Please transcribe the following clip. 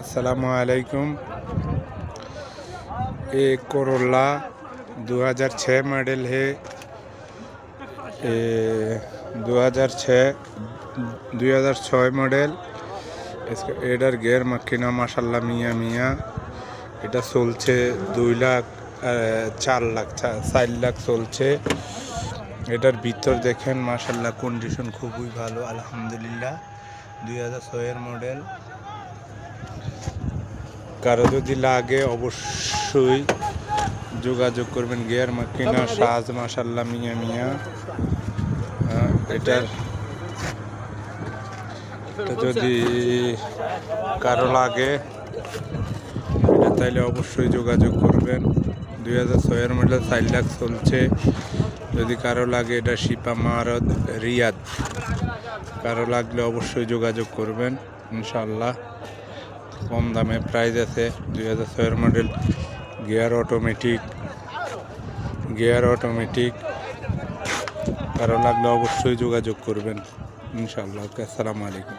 अस्सलाम वालेकुम। एक कोरोला 2006 मॉडल है। 2006 मॉडल। इसका एडर गेयर मक्किना माशाल्लाह मिया मिया। এটা চলছে 4 লাখ চলছে। এটার ভিতর দেখেন মাশাল্লাহ কন্ডিশন খুবই ভালো আলহামদুলিল্লাহ। 2006 এর মডেল। কারো যদি লাগে অবশ্যই যোগাযোগ করবেন। গিয়ার মাকিনা সাজ মাশাল্লাহ মিয়া মিয়া। এটার যদি কারো লাগে এটা তাইলে অবশ্যই যোগাযোগ করবেন। 2006 এর মডেল 4 লাখ চলছে। যদি কারো লাগে এটা শিপা মারদ রিয়াদ। কারো লাগলে অবশ্যই যোগাযোগ করবেন ইনশাআল্লাহ। কম দামে প্রাইস আছে। 2006 এর মডেল। Gear automatic. কারো লাগলে অবশ্যই যোগাযোগ করবেন ইনশাআল্লাহ। আসসালামু আলাইকুম।